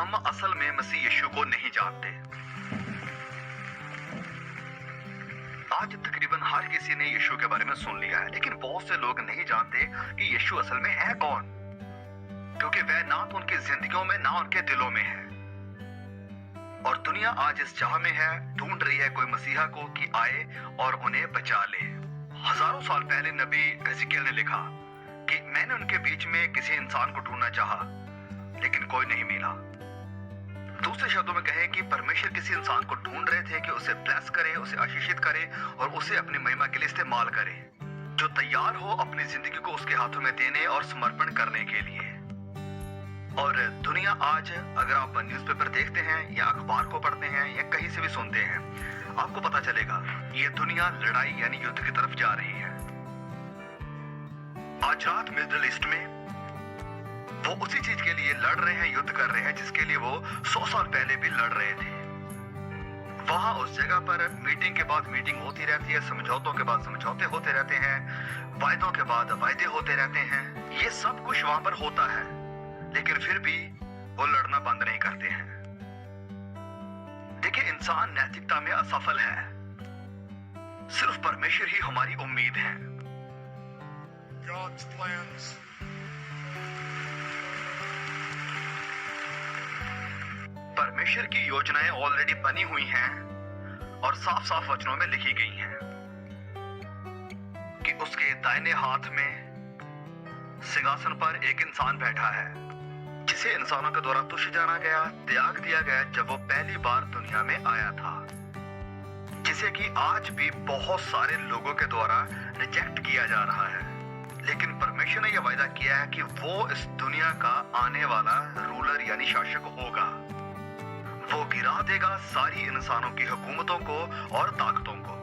हम असल में मसीह यीशु को नहीं जानते। आज तकरीबन हर किसी ने यीशु के बारे में सुन लिया है, लेकिन बहुत से लोग नहीं जानते कि यीशु असल में है कौन, क्योंकि वह ना तो उनकी जिंदगियों में ना उनके दिलों में है। और दुनिया आज इस चाह में है, ढूंढ रही है कोई मसीहा को कि आए और उन्हें बचा ले। हजारों साल पहले नबी एजिकियल ने लिखा कि मैंने उनके बीच में किसी इंसान को ढूंढना चाहा, लेकिन कोई नहीं मिला। दूसरे शब्दों में कहें कि परमेश्वर किसी इंसान को ढूंढ रहे थे कि उसे ब्लेस करे, उसे आशीषित करे और उसे अपनी महिमा के लिए इस्तेमाल करे, जो तैयार हो अपनी जिंदगी को उसके हाथों में देने और समर्पण करने के लिए। और दुनिया आज, अगर आप न्यूज़पेपर देखते हैं या अखबार को पढ़ते हैं या कहीं से भी सुनते हैं, आपको पता चलेगा ये दुनिया लड़ाई यानी युद्ध की तरफ जा रही है। आज रात मिडिल ईस्ट में वो उसी चीज के लिए लड़ रहे हैं, युद्ध कर रहे हैं जिसके लिए वो 100 साल पहले भी लड़ रहे थे। वहां उस जगह पर मीटिंग के बाद मीटिंग होती रहती है, समझौतों के बाद समझौते होते रहते हैं, वायदों के बाद वायदे होते रहते हैं। ये सब कुछ वहां पर होता है, लेकिन फिर भी वो लड़ना बंद नहीं करते हैं। देखिए, इंसान नैतिकता में असफल है, सिर्फ परमेश्वर ही हमारी उम्मीद है। God's plans. परमेश्वर की योजनाएं ऑलरेडी बनी हुई हैं और साफ साफ वचनों में लिखी गई हैं कि उसके दाहिने हाथ में सिंहासन पर एक इंसान बैठा है, जिसे इंसानों के द्वारा तुच्छ जाना गया, त्याग दिया गया जब वो पहली बार दुनिया में आया था, जिसे कि आज भी बहुत सारे लोगों के द्वारा रिजेक्ट किया जा रहा है। लेकिन परमेश्वर ने यह वायदा किया है कि वो इस दुनिया का आने वाला रूलर यानी शासक होगा। वो गिरा देगा सारी इंसानों की हुकूमतों को और ताकतों को।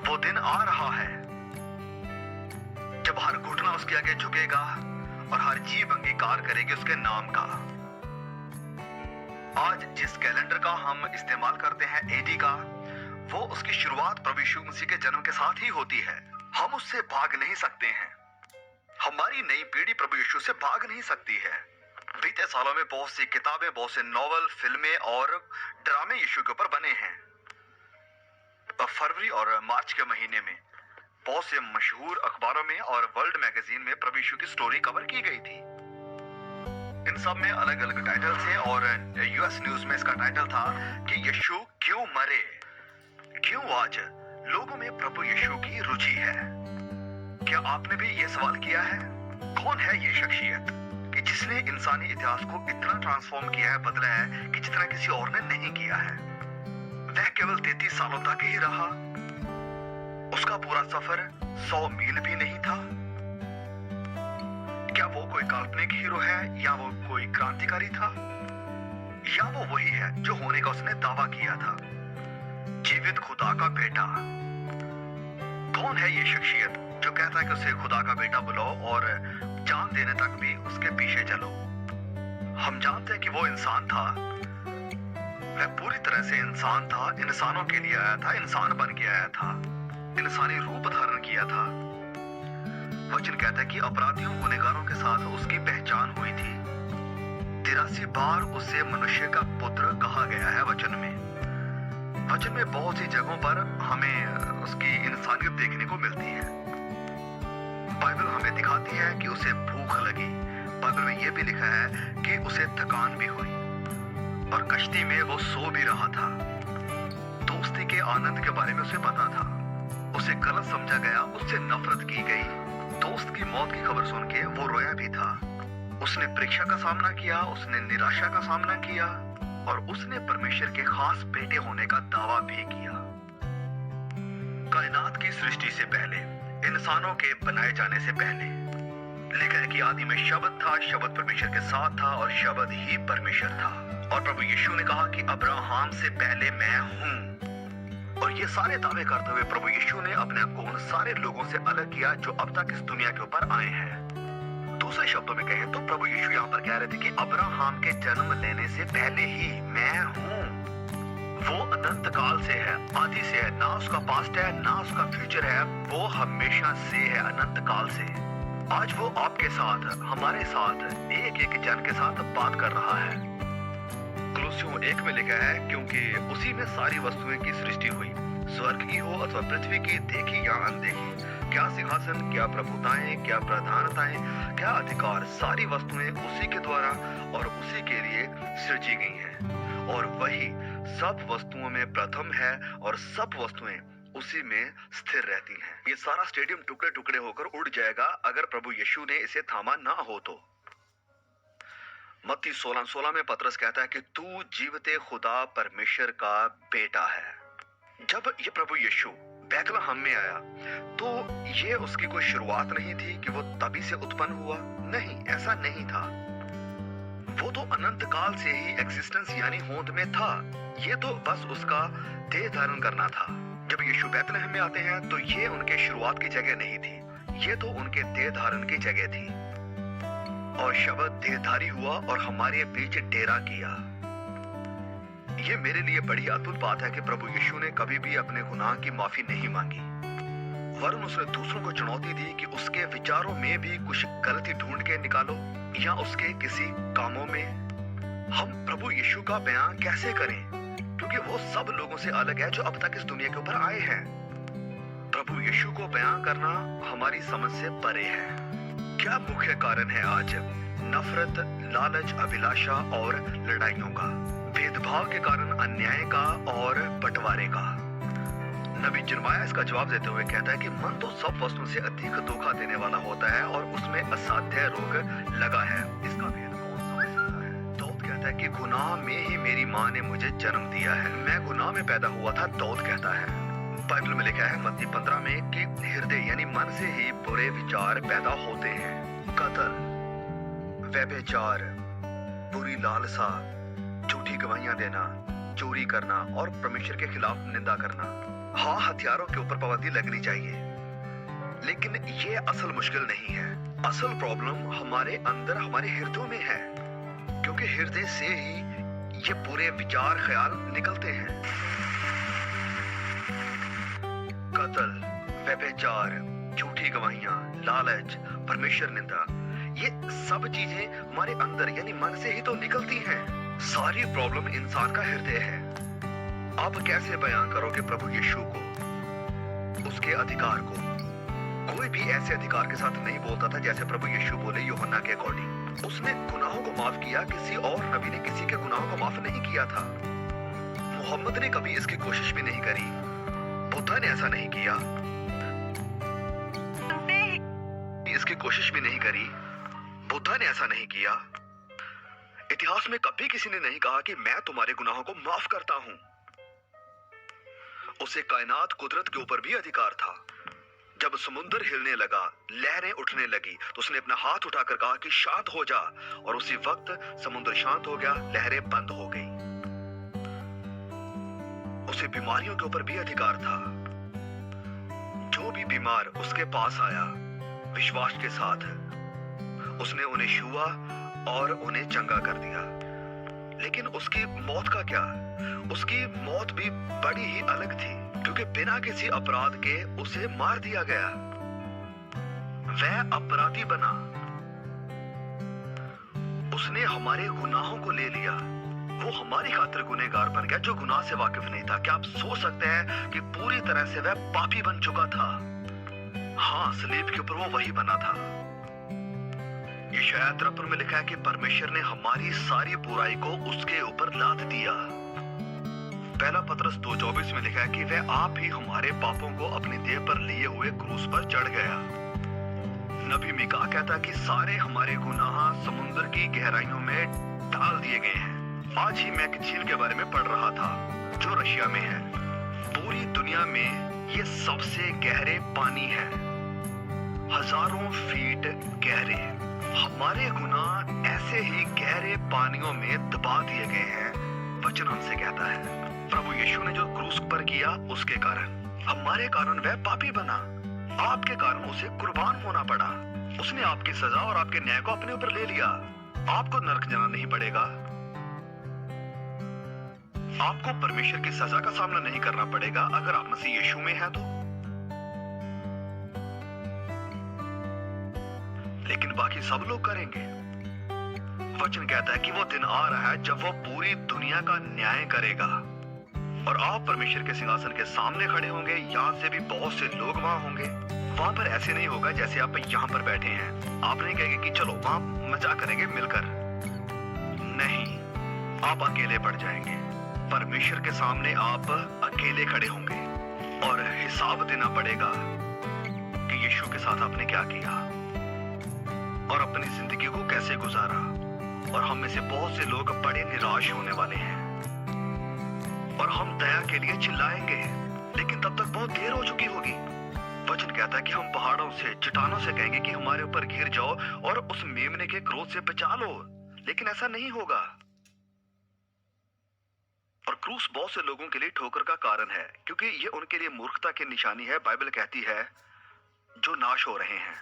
वो दिन आ रहा है जब हर घुटना उसके आगे झुकेगा और हर जीभ अंगीकार करेगी उसके नाम का। आज जिस कैलेंडर का हम इस्तेमाल करते हैं एडी का, वो उसकी शुरुआत प्रभु यीशु मसीह के जन्म के साथ ही होती है। हम उससे भाग नहीं सकते हैं। हमारी नई पीढ़ी प्रभु यीशु से भाग नहीं सकती है। बीते सालों में बहुत सी किताबें, बहुत से नॉवल, फिल्में और ड्रामे यीशु के ऊपर बने हैं। फरवरी और मार्च के महीने में बहुत से मशहूर अखबारों में और वर्ल्ड मैगजीन में प्रभु यीशु की स्टोरी कवर की गई थी। इन सब में अलग अलग टाइटल थे और यूएस न्यूज में इसका टाइटल था कि यीशु क्यों मरे, क्यों आज लोगों में प्रभु यीशु की रुचि है। क्या आपने भी ये सवाल किया है, कौन है ये शख्सियत कि जिसने इंसानी इतिहास को इतना ट्रांसफॉर्म किया है, बदला है कि जितना किसी और ने नहीं किया है। वह केवल 33 सालों तक ही रहा। उसका पूरा सफर 100 मील भी नहीं था। क्या वो कोई काल्पनिक हीरो है या वो कोई क्रांतिकारी था, या वो वही है जो होने का उसने दावा किया था, जीवित खुदा का बेटा। कौन है ये शख्सियत जो कहता है कि उसे खुदा का बेटा बुलाओ और जान देने तक भी उसके पीछे चलो। हम जानते हैं कि वो इंसान था, वह पूरी तरह से इंसान था, इंसानों के लिए आया था, इंसान बन के आया था, इंसानी रूप धारण किया था। वचन कहता है कि अपराधियों, गुनहगारों के साथ उसकी पहचान हुई थी। 83 बार उसे मनुष्य का पुत्र कहा गया है वचन में। वचन में बहुत सी जगहों पर हमें उसकी इंसानियत देखने को मिलती है। बाइबल हमें दिखाती है कि उसे भूख लगी। बाइबल में यह भी लिखा है कि उसे थकान भी हुई और कश्ती में वो सो भी रहा था। दोस्ती के आनंद के बारे में उसे पता था। उसे गलत समझा गया, उससे नफरत की गई। दोस्त की मौत की खबर सुन के वो रोया भी था। उसने परीक्षा का सामना किया, उसने निराशा का सामना किया और उसने परमेश्वर के खास बेटे होने का दावा भी किया। कायनात की सृष्टि से पहले, इंसानों के बनाए जाने से पहले लिखा है कि आदि में शब्द था, शब्द परमेश्वर के साथ था और शब्द ही परमेश्वर था। और प्रभु यीशु ने कहा कि अब्राहम से पहले मैं हूं। और ये सारे दावे करते हुए प्रभु यीशु ने अपने आप को उन सारे लोगों से अलग किया जो अब तक इस दुनिया के ऊपर आए हैं। दूसरे शब्दों में कहें तो प्रभु यीशु यहाँ पर कह रहे थे कि अब्राहम के जन्म लेने से पहले ही मैं हूं। वो अनंत काल से है, आदि से है, ना उसका पास्ट है ना उसका फ्यूचर है, वो हमेशा से है, अनंत काल से। आज वो आपके साथ, हमारे साथ, एक एक जन के साथ बात कर रहा है। कुलुस्सियों 1 में लिखा है, क्योंकि उसी में सारी वस्तुएं की सृष्टि हुई, स्वर्ग की हो अथवा पृथ्वी की, देखी या अनदेखी, क्या सिंहासन, क्या प्रभुताएं, क्या प्रधानताएं, क्या अधिकार, सारी वस्तुएं उसी के द्वारा और उसी के लिए सृजी गई हैं, और वही सब वस्तुओं में प्रथम है और सब वस्तुएं उसी में स्थिर रहती हैं। ये सारा स्टेडियम टुकड़े टुकड़े होकर उड़ जाएगा अगर प्रभु यीशु ने इसे थामा ना हो तो। मत्ती 16:16 में पतरस कहता है कि तू जीवते खुदा परमेश्वर का बेटा है। जब ये प्रभु यीशु बैतलहम में आया तो ये उसकी कोई शुरुआत नहीं थी कि वो तभी से उत्पन्न हुआ। नहीं, ऐसा नहीं था। वो तो अनंत काल से ही एग्जिस्टेंस यानी होंद में था। ये तो बस उसका देह धारण करना था। जब यीशु बैतलहम में आते हैं तो ये उनके शुरुआत की जगह नहीं थी, ये तो उनके देह धारण की जगह थी। और शब्द देहधारी हुआ और हमारे बीच डेरा किया। ये मेरे लिए बड़ी अद्भुत बात है कि प्रभु यीशु ने कभी भी अपने गुनाह की माफी नहीं मांगी, वरन उसने दूसरों को चुनौती दी कि उसके विचारों में भी कुछ गलती ढूंढ के निकालो या उसके किसी कामों में। हम प्रभु यीशु का बयान कैसे करें, क्योंकि वो सब लोगों से अलग है जो अब तक इस दुनिया के ऊपर आए हैं। प्रभु यीशु को बयान करना हमारी समझ से परे है। क्या मुख्य कारण है आज? नफरत, लालच, अभिलाषा और लड़ाइयों का, भेदभाव के कारण अन्याय का और बंटवारे का। नबी यिर्मयाह इसका जवाब देते हुए कहता है कि मन तो सब वस्तुओं से अधिक धोखा देने वाला होता है और उसमें असाध्य रोग लगा है, इसका भेद कौन समझ सकता है? दाऊद कहता है कि गुनाह में ही मेरी माँ ने मुझे जन्म दिया है, मैं गुनाह में पैदा हुआ था, दाऊद कहता है। बाइबल में लिखा है मत्ती 15 में कि हृदय यानी मन से ही बुरे विचार पैदा होते हैं। कत्ल, व्यभिचार, बुरी लालसा, झूठी गवाहियां देना, चोरी करना और परमेश्वर के खिलाफ निंदा करना। हाँ, हथियारों के ऊपर पाबंदी लगनी चाहिए, लेकिन ये असल मुश्किल नहीं है। असल प्रॉब्लम हमारे अंदर, हमारे हृदयों में है, क्योंकि हृदय से ही ये बुरे विचार, ख्याल निकलते हैं। कत्ल, व्यभिचार, झूठी गवाहियां, लालच, परमेश्वर निंदा, ये सब चीजें हमारे अंदर यानी मन से ही तो निकलती हैं। सारी प्रॉब्लम इंसान का हृदय है। आप कैसे बयान करोगे प्रभु यीशु को, उसके अधिकार को? कोई भी ऐसे अधिकार के साथ नहीं बोलता था जैसे प्रभु यीशु बोले यूहन्ना के अकॉर्डिंग। उसने गुनाहों को माफ किया, किसी और नबी ने किसी के गुनाहों को माफ नहीं किया था। मोहम्मद ने कभी इसकी कोशिश भी नहीं करी, बुद्धा ने ऐसा नहीं किया, इसकी कोशिश भी नहीं करी, बुद्धा ने ऐसा नहीं किया। इतिहास में कभी किसी ने नहीं कहा कि मैं तुम्हारे गुनाहों को माफ करता हूं। उसे कायनात, कुदरत के ऊपर भी अधिकार था। जब समुद्र हिलने लगा, लहरें उठने लगी, तो उसने अपना हाथ उठाकर कहा कि शांत हो जा, और उसी वक्त समुद्र शांत हो गया, लहरें बंद हो गई। उसे बीमारियों के ऊपर भी अधिकार था। जो भी बीमार उसके पास आया विश्वास के साथ, उसने उन्हें छुआ और उन्हें चंगा कर दिया। लेकिन उसकी मौत का क्या? उसकी मौत भी बड़ी ही अलग थी, क्योंकि बिना किसी अपराध के उसे मार दिया गया। वह अपराधी बना, उसने हमारे गुनाहों को ले लिया, वो हमारी खातिर गुनहगार बन गया जो गुनाह से वाकिफ नहीं था। क्या आप सोच सकते हैं कि पूरी तरह से वह पापी बन चुका था? हाँ, सलीब के ऊपर वो वही बना था। यशायाह 53 में लिखा है कि परमेश्वर ने हमारी सारी बुराई को उसके ऊपर लाद दिया। पहला पतरस 2:24 में लिखा है कि वह आप ही हमारे पापों को अपने देह पर लिए हुए क्रूस पर चढ़ गया। नबी मीका कहता है कि सारे हमारे गुनाह समुद्र की गहराइयों में डाल दिए गए हैं। आज ही मैं एक झील के बारे में पढ़ रहा था जो रशिया में है। पूरी दुनिया में ये सबसे गहरे पानी है, हजारों फीट गहरे। हमारे गुनाह ऐसे ही गहरे पानियों में दबा दिए गए हैं, वचन हमसे कहता है। प्रभु यीशु ने जो क्रूस पर किया उसके कारण, हमारे कारण वह पापी बना। आपके कारण उसे कुर्बान होना पड़ा। उसने आपकी सजा और आपके न्याय को अपने ऊपर ले लिया। आपको नरक जाना नहीं पड़ेगा, आपको परमेश्वर की सजा का सामना नहीं करना पड़ेगा अगर आप मसीह यीशु में हैं तो। लेकिन बाकी सब लोग करेंगे। वचन कहता है कि वो दिन आ रहा है जब वो पूरी दुनिया का न्याय करेगा और आप परमेश्वर के सिंहासन के सामने खड़े होंगे। यहाँ से भी बहुत से लोग वहां होंगे। वहां पर ऐसे नहीं होगा जैसे आप यहाँ पर बैठे हैं। आप नहीं कहेंगे कि चलो वहां मजा करेंगे मिलकर। नहीं, आप अकेले पड़ जाएंगे। परमेश्वर के सामने आप अकेले खड़े होंगे और हिसाब देना पड़ेगा कि यीशु के साथ आपने क्या किया और अपनी जिंदगी को कैसे गुजारा। और हम में से बहुत से लोग बड़े निराश होने वाले हैं और हम दया के लिए चिल्लाएंगे, लेकिन तब तक बहुत देर हो चुकी होगी। वचन कहता है कि हम पहाड़ों से, चट्टानों से कहेंगे कि हमारे ऊपर गिर जाओ और उस मेमने के क्रोध से बचा लो, लेकिन ऐसा नहीं होगा। और क्रूस बहुत से लोगों के लिए ठोकर का कारण है, क्योंकि ये उनके लिए मूर्खता की निशानी है। बाइबल कहती है जो नाश हो रहे हैं।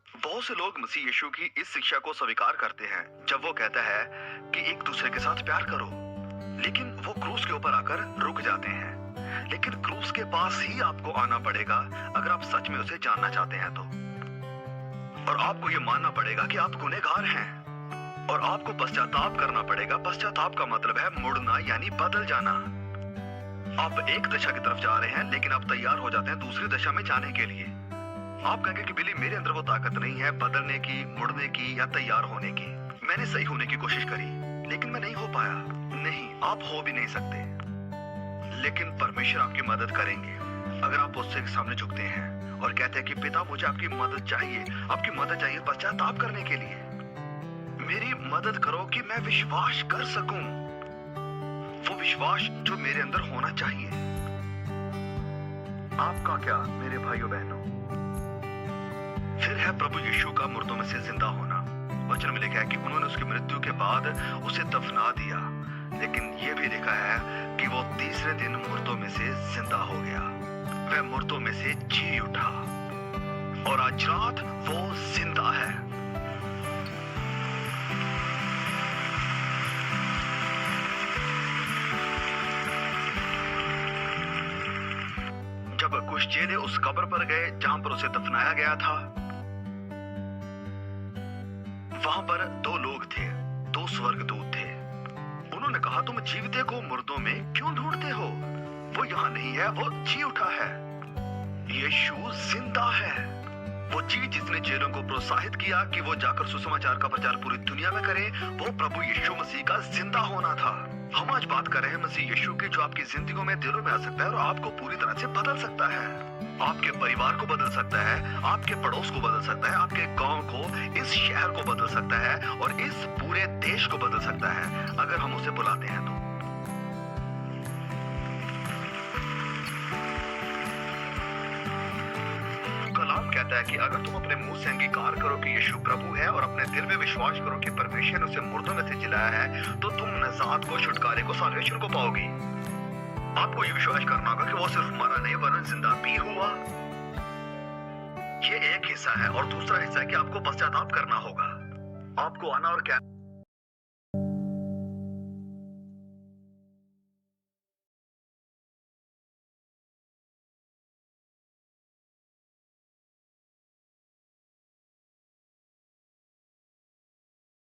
बहुत से लोग मसीह यीशु की इस शिक्षा को स्वीकार करते हैं जब वो कहता है कि एक दूसरे के साथ प्यार करो, लेकिन वो क्रूस के ऊपर आकर रुक जाते हैं। लेकिन क्रूस के पास ही आपको आना पड़ेगा अगर आप सच में उसे जानना चाहते हैं तो। और आपको ये मानना पड़ेगा कि आप गुनहगार हैं और आपको पश्चाताप करना पड़ेगा। पश्चाताप का मतलब है मुड़ना, यानी बदल जाना। आप एक दिशा की तरफ जा रहे हैं लेकिन आप तैयार हो जाते हैं दूसरी दिशा में जाने के लिए। आप कहेंगे कि बिली मेरे अंदर वो ताकत नहीं है बदलने की, मुड़ने की या तैयार होने की। मैंने सही होने की कोशिश करी लेकिन मैं नहीं हो पाया। नहीं, आप हो भी नहीं सकते, लेकिन परमेश्वर आपकी मदद करेंगे अगर आप उसके सामने झुकते हैं और कहते हैं कि पिता मुझे आपकी मदद चाहिए, आपकी मदद चाहिए पश्चाताप करने के लिए। मेरी मदद करो कि मैं विश्वास कर सकूं, वो विश्वास जो मेरे अंदर होना चाहिए। आपका क्या मेरे भाइयों बहनों? फिर है प्रभु यीशु का मुर्दों में से जिंदा होना। वचन में लिखा है कि उन्होंने उसकी मृत्यु के बाद उसे दफना दिया, लेकिन यह भी लिखा है कि वो तीसरे दिन मुर्दों में से जिंदा हो गया। वह मुर्दों में से जी उठा और आज रात वो जिंदा है। जब कुछ चेले उस कब्र पर गए जहां पर उसे दफनाया गया था, वहां पर दो लोग थे, दो स्वर्गदूत थे। उन्होंने कहा तुम जीविते को मुर्दों में क्यों ढूंढते हो? वो यहाँ नहीं है, वो जी उठा है। यीशु जिंदा है। वो जी जिसने चेलों को प्रोत्साहित किया कि वो जाकर सुसमाचार का प्रचार पूरी दुनिया में करे, वो प्रभु यीशु मसीह का जिंदा होना था। हम आज बात कर रहे हैं मसीह यीशु की, जो आपकी जिंदगी में, दिलों में आ सकता है और आपको पूरी तरह से बदल सकता है। आपके परिवार को बदल सकता है, आपके पड़ोस को बदल सकता है, आपके गांव को, इस शहर को बदल सकता है और इस पूरे देश को बदल सकता है अगर हम उसे बुलाते हैं तो। कलाम कहता है कि अगर तुम अपने मुंह से अंगीकार करो कि यीशु प्रभु है और अपने दिल में विश्वास करो कि परमेश्वर ने उसे मुर्दों में से जिलाया है, तो तुम नजात को, छुटकारे को, साल्वेशन को पाओगी। आपको ये विश्वास करना होगा कि वो सिर्फ मरा नहीं वरन जिंदा भी हुआ। ये एक हिस्सा है और दूसरा हिस्सा है कि आपको पश्चाताप करना होगा। आपको आना और क्या